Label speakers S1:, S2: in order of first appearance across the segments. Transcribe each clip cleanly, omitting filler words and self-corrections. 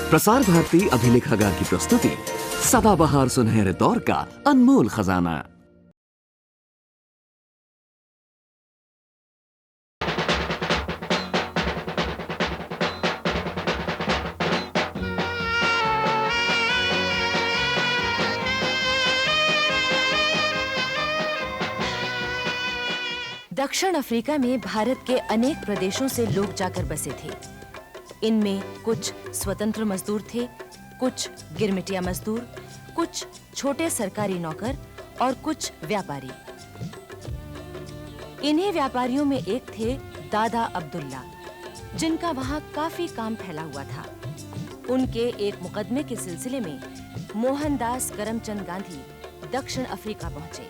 S1: प्रसार भारती अभिलेखागार की प्रस्तुति सदाबहार सुनहरे दौर का अनमोल खजाना।
S2: दक्षिण अफ्रीका में भारत के अनेक प्रदेशों से लोग जाकर बसे थे। इनमें कुछ स्वतंत्र मजदूर थे, कुछ गिरमिटिया मजदूर, कुछ छोटे सरकारी नौकर और कुछ व्यापारी। इन्हीं व्यापारियों में एक थे दादा अब्दुल्ला, जिनका वहां काफी काम फैला हुआ था। उनके एक मुकदमे के सिलसिले में मोहनदास करमचंद गांधी दक्षिण अफ्रीका पहुंचे।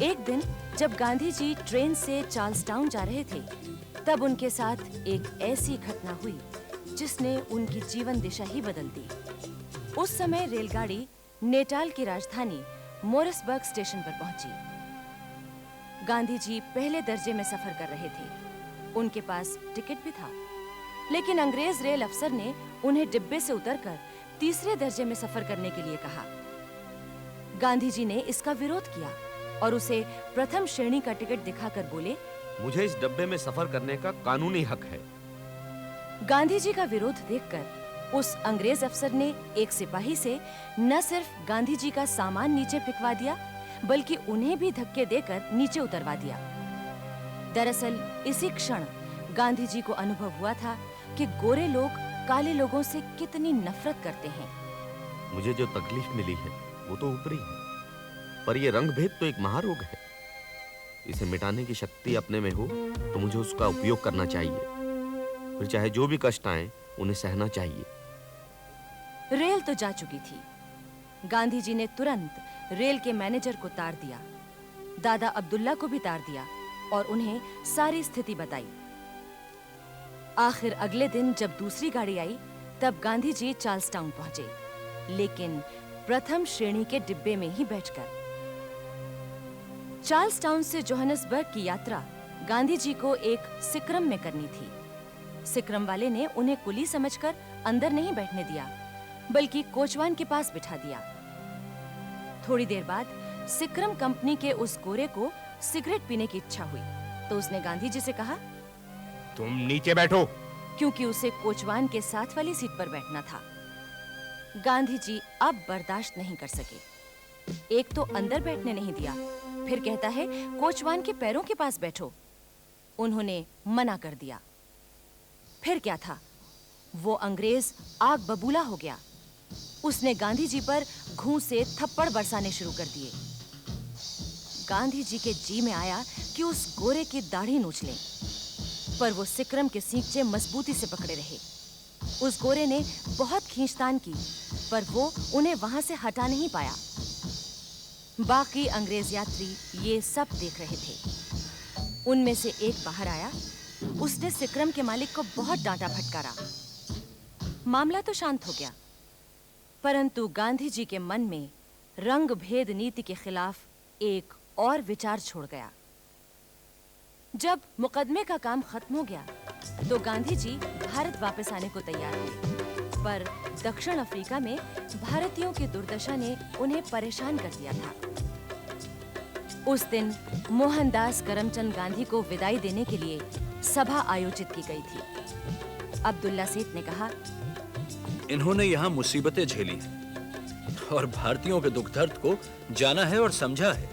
S2: एक दिन जब गांधी जी ट्रेन से चार्ल्स टाउन जा रहे थे, तब उनके साथ एक ऐसी घटना हुई जिसने उनकी जीवन दिशा ही बदल दी। उस समय रेलगाड़ी नेटाल की राजधानी मोरिसबर्ग स्टेशन पर पहुंची। गांधी जी पहले दर्जे में सफर कर रहे थे। उनके पास टिकट भी था, लेकिन अंग्रेज रेल अफसर ने उन्हें डिब्बे से उतरकर तीसरे दर्जे में सफर करने के लिए कहा। गांधी जी ने इसका विरोध किया और उसे प्रथम श्रेणी का टिकट दिखाकर बोले,
S3: मुझे इस डब्बे में सफर करने का कानूनी हक है।
S2: गांधी जी का विरोध देखकर उस अंग्रेज अफसर ने एक सिपाही से न सिर्फ गांधी जी का सामान नीचे फेंकवा दिया, बल्कि उन्हें भी धक्के देकर नीचे उतरवा दिया। दरअसल इसी क्षण गांधी जी को अनुभव हुआ था कि गोरे लोग काले लोगों से कितनी नफरत करते हैं।
S3: मुझे जो तकलीफ मिली है वो तो ऊपरी है, पर ये रंग भेद तो एक महारोग है। इसे मिटाने की शक्ति अपने में हो तो मुझे उसका उपयोग करना चाहिए। फिर चाहे जो भी कष्ट आए उन्हें सहना चाहिए।
S2: रेल तो जा चुकी थी। गांधी जी ने तुरंत रेल के मैनेजर को तार दिया, दादा अब्दुल्ला को भी तार दिया और उन्हें सारी स्थिति बताई। आखिर अगले दिन जब दूसरी गाड़ी आई, तब गांधी जी चार्ल्स टाउन पहुंचे, लेकिन प्रथम श्रेणी के डिब्बे में ही बैठकर। चार्ल्स टाउन से जोहानिसबर्ग की यात्रा गांधी जी को एक सिक्रम में करनी थी। सिक्रम वाले ने उन्हें कुली समझकर अंदर नहीं बैठने दिया, बल्कि कोचवान के पास बिठा दिया। थोड़ी देर बाद सिक्रम कंपनी के उस गोरे को सिगरेट पीने की इच्छा हुई, तो उसने गांधी जी से कहा,
S4: तुम नीचे बैठो,
S2: क्योंकि उसे कोचवान के साथ वाली सीट पर बैठना था। गांधी जी अब बर्दाश्त नहीं कर सके। एक तो अंदर बैठने नहीं दिया, फिर कहता है कोचवान के पैरों के पास बैठो। उन्होंने मना कर दिया। फिर क्या था, वो अंग्रेज आग बबूला हो गया। उसने गांधी जी पर घूंस से थप्पड़ बरसाने शुरू कर दिए। गांधी जी के जी में आया कि उस गोरे की दाढ़ी नोच लें, पर वो सिक्रम के सींचे मजबूती से पकड़े रहे। उस गोरे ने बहुत खींचतान की, पर वो उन्हें वहां से हटा नहीं पाया। बाकी अंग्रेज यात्री ये सब देख रहे थे। उनमें से एक बाहर आया। उसने सिक्रम के मालिक को बहुत डांटा फटकारा। मामला तो शांत हो गया, परंतु गांधी जी के मन में रंग भेद नीति के खिलाफ एक और विचार छोड़ गया। जब मुकदमे का काम खत्म हो गया, तो गांधी जी भारत वापस आने को तैयार हुए, पर दक्षिण अफ्रीका में भारतीयों की दुर्दशा ने उन्हें परेशान कर दिया था। उस दिन मोहनदास करमचंद गांधी को विदाई देने के लिए सभा आयोजित की गई थी। अब्दुल्ला सेठ ने कहा,
S5: इन्होंने यहाँ मुसीबतें झेली हैं और भारतीयों के दुख दर्द को जाना है और समझा है।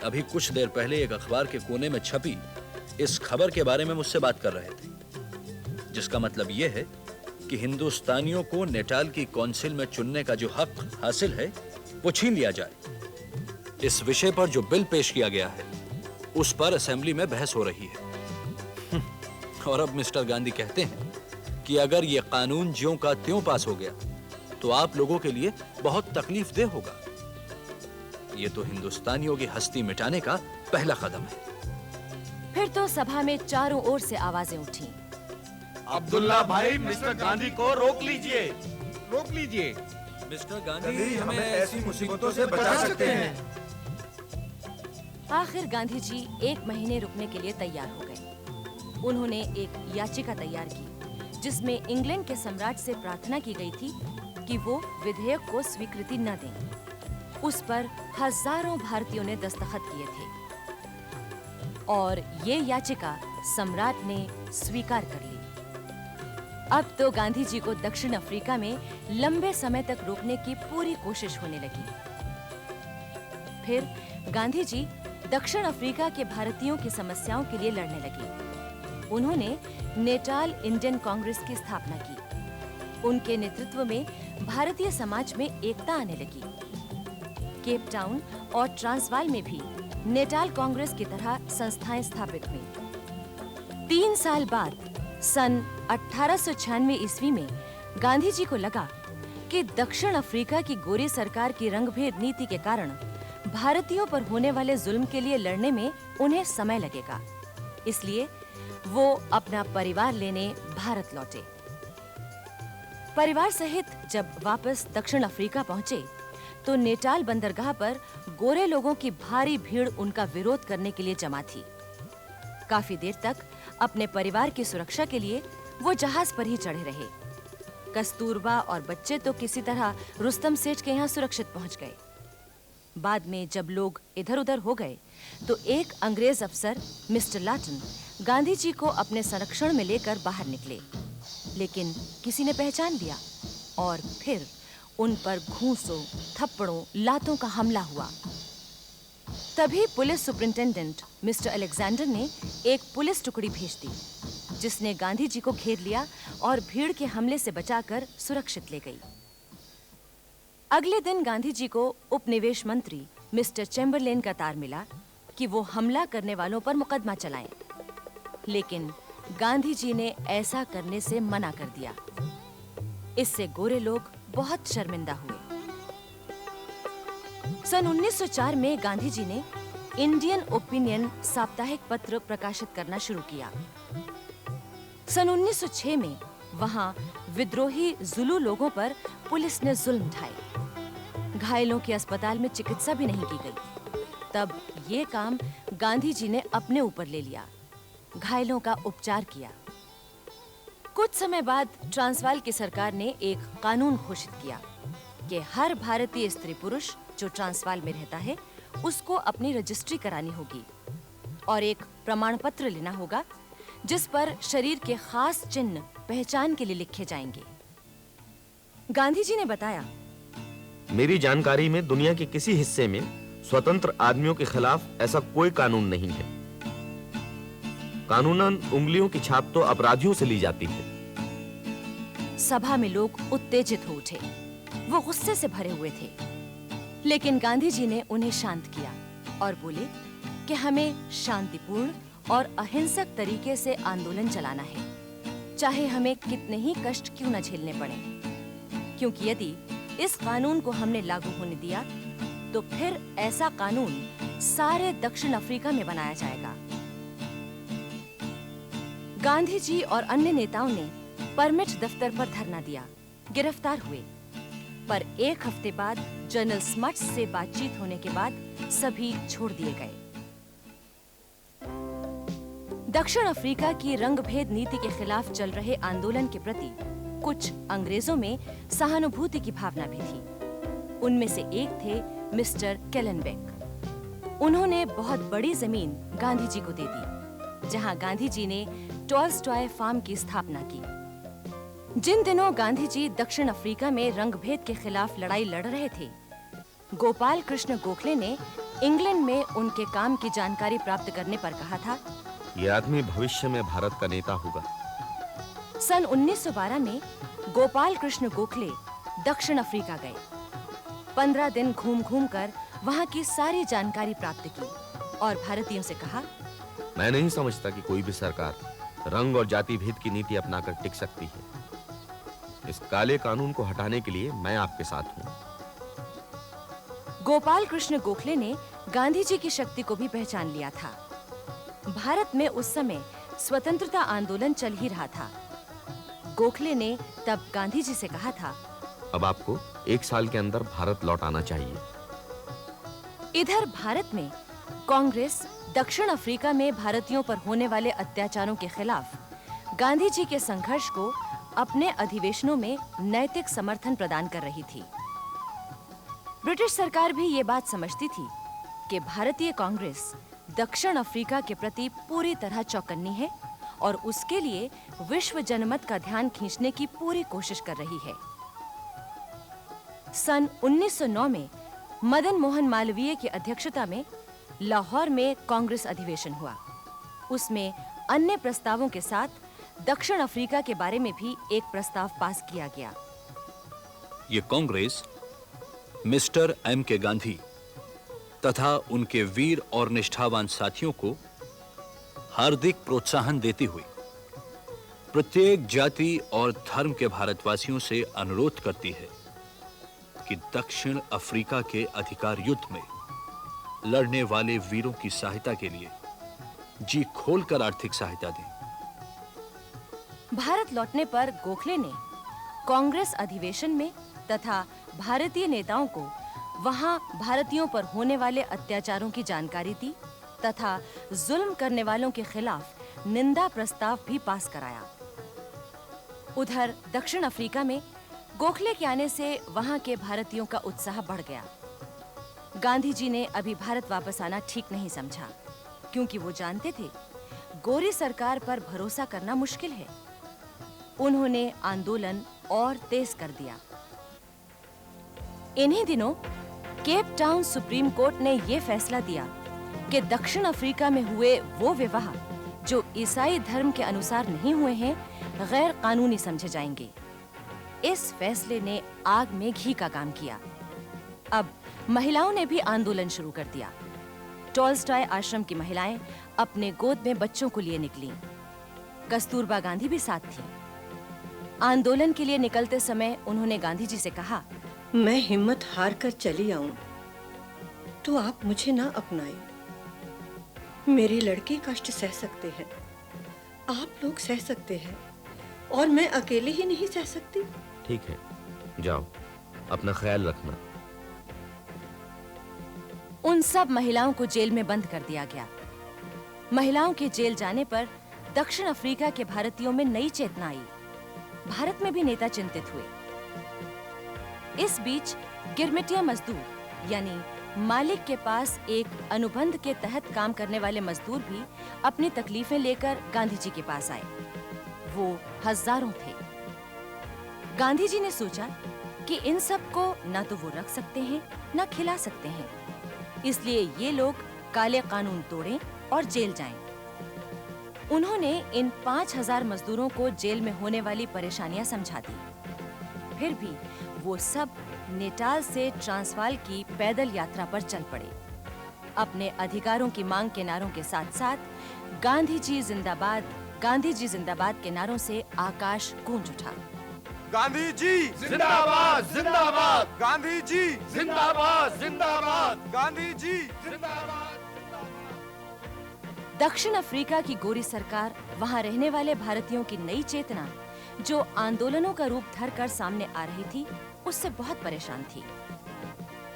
S5: अभी कुछ देर पहले एक अखबार के कोने में छपी इस खबर के बारे में मुझसे बात कर रहे थे, जिसका मतलब यह है कि हिंदुस्तानियों को नेटाल की काउंसिल में चुनने का जो हक हासिल है वो छीन लिया जाए। इस विषय पर जो बिल पेश किया गया है उस पर असेंबली में बहस हो रही है। और अब मिस्टर गांधी कहते हैं कि अगर ये कानून ज्यों का त्यों पास हो गया तो आप लोगों के लिए बहुत तकलीफदेह होगा। ये तो हिंदुस्तानियों की हस्ती मिटाने का पहला कदम है।
S2: फिर तो सभा में चारों ओर से आवाजें उठी,
S4: अब्दुल्ला भाई, मिस्टर गांधी को रोक लीजिए, रोक लीजिए।
S5: मिस्टर गांधी हमें ऐसी मुसीबतों से बचा सकते हैं।
S2: आखिर गांधी जी 1 महीने रुकने के लिए तैयार हो गए। उन्होंने एक याचिका तैयार की जिसमें इंग्लैंड के सम्राट से प्रार्थना की गई थी कि वो विधेयक को स्वीकृति न दें। उस पर हजारों भारतीयों ने दस्तखत किए थे और ये याचिका सम्राट ने स्वीकार कर ली। अब तो गांधी जी को दक्षिण अफ्रीका में लंबे समय तक रोकने की पूरी कोशिश होने लगी। फिर गांधी जी दक्षिण अफ्रीका के भारतीयों की समस्याओं के लिए लड़ने लगे। उन्होंने नेटाल इंडियन कांग्रेस की स्थापना की। उनके नेतृत्व में भारतीय समाज में एकता आने लगी। केप टाउन और ट्रांसवाल में भी नेटाल कांग्रेस की तरह संस्थाएं स्थापित हुईं। 3 साल बाद सन 1896 ईस्वी में गांधी जी को लगा कि दक्षिण अफ्रीका की गोरी सरकार की रंगभेद नीति के कारण भारतीयों पर होने वाले जुल्म के लिए लड़ने में उन्हें समय लगेगा। इसलिए वो अपना परिवार लेने भारत लौटे। परिवार सहित जब वापस दक्षिण अफ्रीका पहुंचे तो नेटाल बंदरगाह पर गोरे लोगों की भारी भीड़ उनका विरोध करने के लिए जमा थी। काफी देर तक अपने परिवार की सुरक्षा के लिए वो जहाज पर ही चढ़े रहे। कस्तूरबा और बच्चे तो किसी तरह रुस्तम सेठ के यहाँ सुरक्षित पहुंच गए। बाद में जब लोग इधर-उधर हो गए तो एक अंग्रेज अफसर मिस्टर लाटन गांधी जी को अपने संरक्षण में लेकर बाहर निकले, लेकिन किसी ने पहचान लिया और फिर उन पर घूंसों, थप्पड़ों, लातों का हमला हुआ। तभी पुलिस सुपरिंटेंडेंट मिस्टर अलेक्जेंडर ने एक पुलिस टुकड़ी भेज दी, जिसने गांधी जी को घेर लिया और भीड़ के हमले से बचाकर सुरक्षित ले गई। अगले दिन गांधी जी को उपनिवेश मंत्री मिस्टर चैम्बरलेन का तार मिला कि वो हमला करने वालों पर मुकदमा चलाएं, लेकिन गांधी जी ने ऐसा करने से मना कर दिया। इससे गोरे लोग बहुत शर्मिंदा हुए। सन 1904 में गांधी जी ने इंडियन ओपिनियन साप्ताहिक पत्र प्रकाशित करना शुरू किया। सन 1906 में वहां विद्रोही जुलू लोगों पर पुलिस ने जुल्म ढाए। घायलों की अस्पताल में चिकित्सा भी नहीं की गई। तब ये काम गांधी जी ने अपने ऊपर ले लिया, घायलों का उपचार किया। कुछ समय बाद ट्रांसवाल की सरकार ने एक कानून घोषित किया कि हर भारतीय स्त्री पुरुष जो ट्रांसवाल में रहता है उसको अपनी रजिस्ट्री करानी होगी और एक प्रमाण पत्र लेना होगा जिस पर शरीर के खास चिन्ह पहचान के लिए लिखे जाएंगे। गांधी जी ने बताया,
S3: मेरी जानकारी में दुनिया के किसी हिस्से में स्वतंत्र आदमियों के खिलाफ ऐसा कोई कानून नहीं है। कानूनन उंगलियों की छाप तो अपराधियों से ली जाती है।
S2: सभा में लोग उत्तेजित हो उठे। वो गुस्से से भरे हुए थे, लेकिन गांधी जी ने उन्हें शांत किया और बोले कि हमें शांतिपूर्ण और अहिंसक तरीके से आंदोलन चलाना है, चाहे हमें कितने ही कष्ट क्यों न झेलने पड़े, क्योंकि यदि इस कानून को हमने लागू होने दिया तो फिर ऐसा कानून सारे दक्षिण अफ्रीका में बनाया जाएगा। गांधी जी और अन्य नेताओं ने परमिट दफ्तर पर धरना दिया, गिरफ्तार हुए, पर एक हफ्ते बाद जनरल स्मट्स से बातचीत होने के बाद सभी छोड़ दिए गए। दक्षिण अफ्रीका की रंगभेद नीति के खिलाफ चल रहे आंदोलन के प्रति कुछ अंग्रेजों में सहानुभूति की भावना भी थी। उनमें से एक थे मिस्टर केलनबेक। उन्होंने बहुत बड़ी जमीन गांधी जी को दे दी, जहां गांधी जी ने टॉल्स्टॉय फार्म की स्थापना की। जिन दिनों गांधी जी दक्षिण अफ्रीका में रंगभेद के खिलाफ लड़ाई लड़ रहे थे, गोपाल कृष्ण गोखले ने इंग्लैंड में उनके काम की जानकारी प्राप्त करने पर कहा था,
S3: ये आदमी भविष्य में भारत का नेता होगा।
S2: सन 1912 में गोपाल कृष्ण गोखले दक्षिण अफ्रीका गए। 15 दिन घूम-घूम कर वहां की सारी जानकारी प्राप्त की और भारतीयों से कहा,
S3: मैं नहीं समझता कि कोई भी सरकार रंग और जाति भेद की नीति अपनाकर टिक सकती है। इस काले कानून को हटाने के लिए मैं आपके साथ हूं।
S2: गोपाल कृष्ण गोखले ने गांधी जी की शक्ति को भी पहचान लिया था। भारत में उस समय स्वतंत्रता आंदोलन चल ही रहा था। गोखले ने तब गांधी जी से कहा था,
S3: अब आपको 1 साल के अंदर भारत लौट आना चाहिए।
S2: इधर भारत में कांग्रेस दक्षिण अफ्रीका में भारतीयों पर होने वाले अत्याचारों के खिलाफ गांधी जी के संघर्ष को अपने अधिवेशनों में नैतिक समर्थन प्रदान कर रही थी। ब्रिटिश सरकार भी ये बात समझती थी कि भारतीय कांग्रेस दक्षिण अफ्रीका के प्रति पूरी तरह चौकन्नी है और उसके लिए विश्व जनमत का ध्यान खींचने की पूरी कोशिश कर रही है। सन 1909 में मदन मोहन मालवीय की अध्यक्षता में लाहौर में कांग्रेस अधिवेशन हुआ। उसमें अन्य प्रस्तावों के साथ दक्षिण अफ्रीका के बारे में भी एक प्रस्ताव पास किया गया।
S5: ये कांग्रेस मिस्टर एम के गांधी तथा उनके वीर और निष्ठावान साथियों को हार्दिक प्रोत्साहन देती हुई प्रत्येक जाति और धर्म के भारतवासियों से अनुरोध करती है कि दक्षिण अफ्रीका के अधिकार युद्ध में लड़ने वाले वीरों की सहायता के लिए जी खोलकर आर्थिक सहायता दें।
S2: भारत लौटने पर गोखले ने कांग्रेस अधिवेशन में तथा भारतीय नेताओं को वहां भारतीयों पर होने वाले अत्याचारों की जानकारी दी तथा जुल्म करने वालों के खिलाफ निंदा प्रस्ताव भी पास कराया। उधर दक्षिण अफ्रीका में गोखले के आने से वहां के भारतीयों का उत्साह बढ़ गया। गांधी जी ने अभी भारत वापस आना ठीक नहीं समझा, क्योंकि वो जानते थे गोरी सरकार पर भरोसा करना मुश्किल है। उन्होंने आंदोलन और तेज कर दिया। इन्हीं दिनों केप टाउन सुप्रीम कोर्ट ने यह फैसला दिया कि दक्षिण अफ्रीका में हुए वो विवाह जो ईसाई धर्म के अनुसार नहीं हुए हैं, गैर कानूनी समझे जाएंगे। इस फैसले ने आग में घी का काम किया। अब महिलाओं ने भी आंदोलन शुरू कर दिया। टॉलस्टॉय आश्रम की महिलाएं अपने गोद में बच्चों को लिए निकलीं। कस्तूरबा गांधी भी साथ थी। आंदोलन के लिए निकलते समय उन्होंने गांधी जी से कहा,
S6: मैं हिम्मत हार कर चली आऊं तो आप मुझे ना अपनाएं। मेरे लड़के कष्ट सह सकते हैं, आप लोग सह सकते हैं, और मैं अकेले ही नहीं सह सकती।
S3: ठीक है, जाओ, अपना ख्याल रखना।
S2: उन सब महिलाओं को जेल में बंद कर दिया गया। महिलाओं के जेल जाने पर दक्षिण अफ्रीका के भारतीयों में नई चेतना आई। भारत में भी नेता चिंतित हुए। इस बीच गिरमिटिया मजदूर यानी मालिक के पास एक अनुबंध के तहत काम करने वाले मजदूर भी अपनी तकलीफें लेकर गांधी जी के पास आए। वो हजारों थे। गांधी जी ने सोचा कि इन सब को ना तो वो रख सकते हैं ना खिला सकते हैं, इसलिए ये लोग काले कानून तोड़ें और जेल जाएं। उन्होंने इन 5000 मजदूरों को जेल में होने वाली परेशानियां समझा दी। फिर भी वो सब नेटाल से ट्रांसवाल की पैदल यात्रा पर चल पड़े। अपने अधिकारों की मांग के नारों के साथ-साथ गांधी जी जिंदाबाद के नारों से आकाश गूंज उठा।
S4: गांधी जी जिंदाबाद जिंदाबाद, गांधी जी जिंदाबाद जिंदाबाद, गांधी जी जिंदाबाद।
S2: दक्षिण अफ्रीका की गोरी सरकार वहां रहने वाले भारतीयों की नई चेतना, जो आंदोलनों का रूप धरकर सामने आ रही थी, उससे बहुत परेशान थी।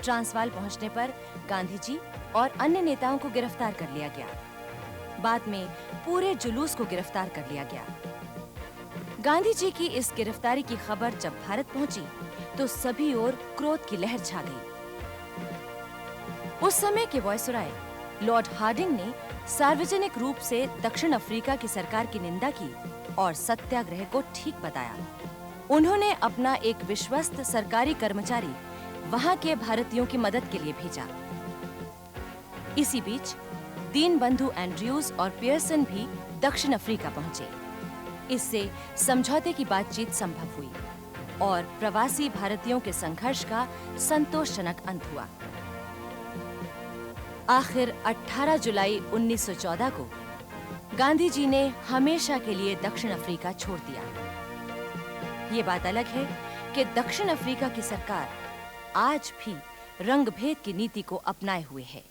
S2: ट्रांसवाल पहुंचने पर गांधी जी और अन्य नेताओं को गिरफ्तार कर लिया गया। बाद में पूरे जुलूस को गिरफ्तार कर लिया गया। गांधी जी की इस गिरफ्तारी की खबर जब भारत पहुंची तो सभी ओर क्रोध की लहर छा गई। उस समय के वायसराय लॉर्ड हार्डिंग ने सार्वजनिक रूप से दक्षिण अफ्रीका की सरकार की निंदा की और सत्याग्रह को ठीक बताया। उन्होंने अपना एक विश्वस्त सरकारी कर्मचारी वहां के भारतीयों की मदद के लिए भेजा। इसी बीच दीनबंधु एंड्रयूज और पियर्सन भी दक्षिण अफ्रीका पहुंचे। इससे समझौते की बातचीत संभव हुई और प्रवासी भारतीयों के संघर्ष का संतोषजनक अंत हुआ। आखिर 18 जुलाई 1914 को गांधी जी ने हमेशा के लिए दक्षिण अफ्रीका छोड़ दिया। ये बात अलग है कि दक्षिण अफ्रीका की सरकार आज भी रंगभेद की नीति को अपनाए हुए है।